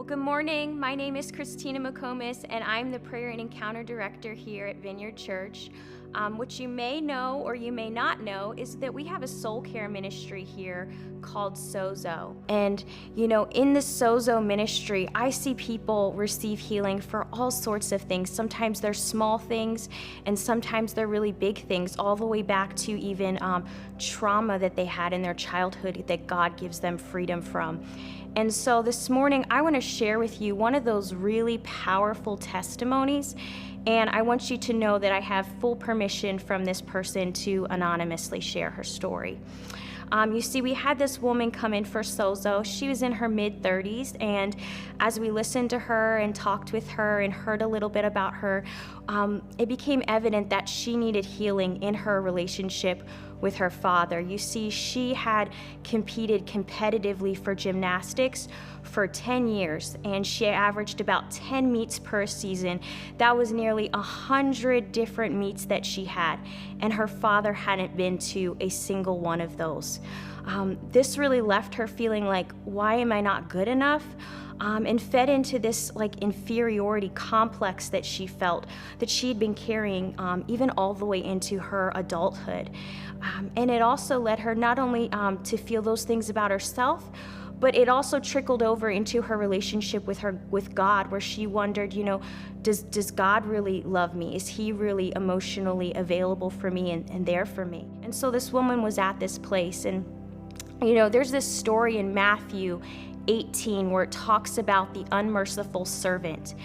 Well, good morning. My name is Christina McComas, and I'm the Prayer and Encounter Director here at Vineyard Church. What you may know or you may not know is that we have a soul care ministry here called Sozo. And, in the Sozo ministry, I see people receive healing for all sorts of things. Sometimes they're small things, and sometimes they're really big things, all the way back to even trauma that they had in their childhood that God gives them freedom from. And so this morning, I want to share with you one of those really powerful testimonies. And I want you to know that I have full permission from this person to anonymously share her story. You see, we had this woman come in for sozo. She was in her mid-30s, and as we listened to her and talked with her and heard a little bit about her, it became evident that she needed healing in her relationship with her father. You see, she had competed competitively for gymnastics for 10 years, and she averaged about 10 meets per season. That was nearly 100 different meets that she had, and her father hadn't been to a single one of those. This really left her feeling like, why am I not good enough? And fed into this inferiority complex that she felt that she had been carrying even all the way into her adulthood. And it also led her not only to feel those things about herself, but it also trickled over into her relationship with God, where she wondered, does God really love me? Is he really emotionally available for me and there for me? And so this woman was at this place, and there's this story in Matthew 18 where it talks about the unmerciful servant.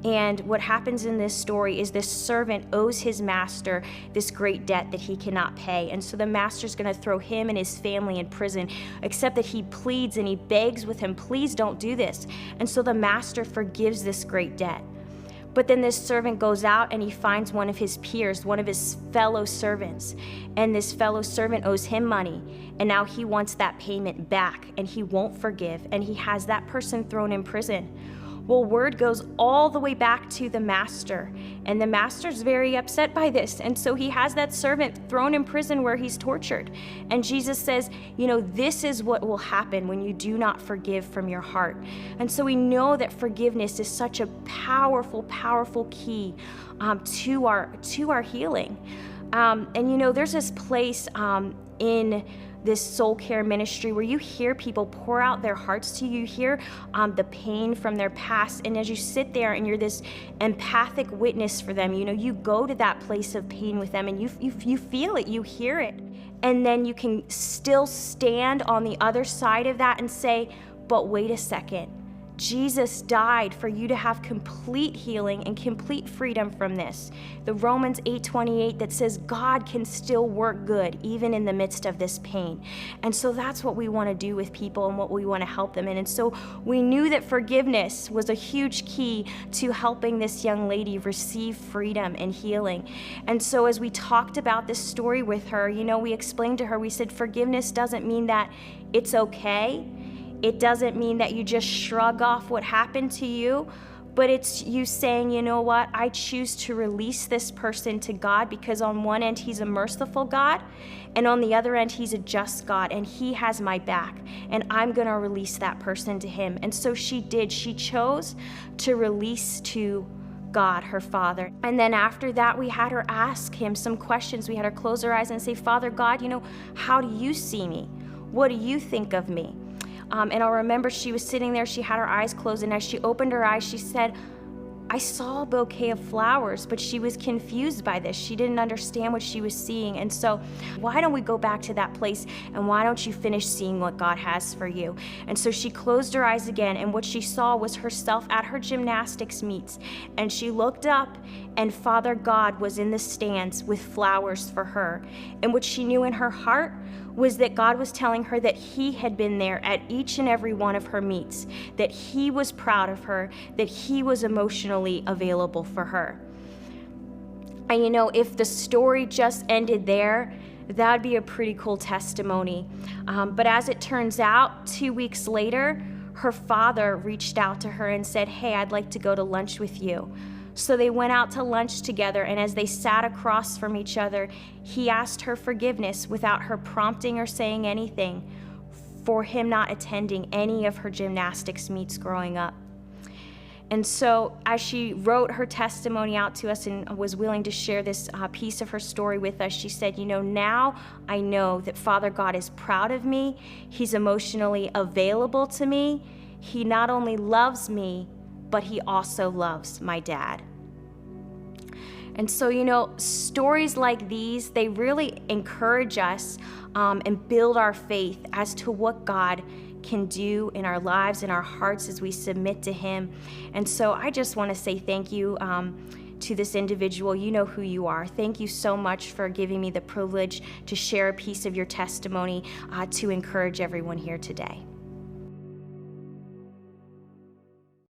And what happens in this story is this servant owes his master this great debt that he cannot pay. And so the master's going to throw him and his family in prison, except that he pleads and he begs with him, please don't do this. And so the master forgives this great debt. But then this servant goes out and he finds one of his peers, one of his fellow servants. And this fellow servant owes him money. And now he wants that payment back, and he won't forgive. And he has that person thrown in prison. Well, word goes all the way back to the master, and the master's very upset by this. And so he has that servant thrown in prison where he's tortured. And Jesus says, this is what will happen when you do not forgive from your heart. And so we know that forgiveness is such a powerful, powerful key to our healing. And there's this place in this soul care ministry where you hear people pour out their hearts to you. You hear the pain from their past, and as you sit there and you're this empathic witness for them, you go to that place of pain with them, and you feel it, you hear it, and then you can still stand on the other side of that and say, but wait a second, Jesus died for you to have complete healing and complete freedom from this. The Romans 8:28 that says God can still work good even in the midst of this pain. And so that's what we want to do with people and what we want to help them in. And so we knew that forgiveness was a huge key to helping this young lady receive freedom and healing. And so as we talked about this story with her, we explained to her, we said forgiveness doesn't mean that it's okay. It doesn't mean that you just shrug off what happened to you, but it's you saying, you know what, I choose to release this person to God, because on one end, he's a merciful God, and on the other end, he's a just God, and he has my back, and I'm going to release that person to him. And so she did. She chose to release to God, her Father. And then after that, we had her ask him some questions. We had her close her eyes and say, Father God, how do you see me? What do you think of me? And I'll remember she was sitting there, she had her eyes closed, and as she opened her eyes, she said, I saw a bouquet of flowers, but she was confused by this. She didn't understand what she was seeing. And so why don't we go back to that place, and why don't you finish seeing what God has for you? And so she closed her eyes again, and what she saw was herself at her gymnastics meets. And she looked up, and Father God was in the stands with flowers for her. And what she knew in her heart was that God was telling her that he had been there at each and every one of her meets, that he was proud of her, that he was emotionally available for her. And if the story just ended there, that'd be a pretty cool testimony. But as it turns out, 2 weeks later, her father reached out to her and said, hey, I'd like to go to lunch with you. So they went out to lunch together, and as they sat across from each other, he asked her forgiveness without her prompting or saying anything for him not attending any of her gymnastics meets growing up. And so as she wrote her testimony out to us and was willing to share this piece of her story with us, she said, now I know that Father God is proud of me. He's emotionally available to me. He not only loves me, but he also loves my dad. And so, stories like these, they really encourage us and build our faith as to what God can do in our lives, in our hearts as we submit to him. And so I just want to say thank you to this individual. You know who you are. Thank you so much for giving me the privilege to share a piece of your testimony to encourage everyone here today.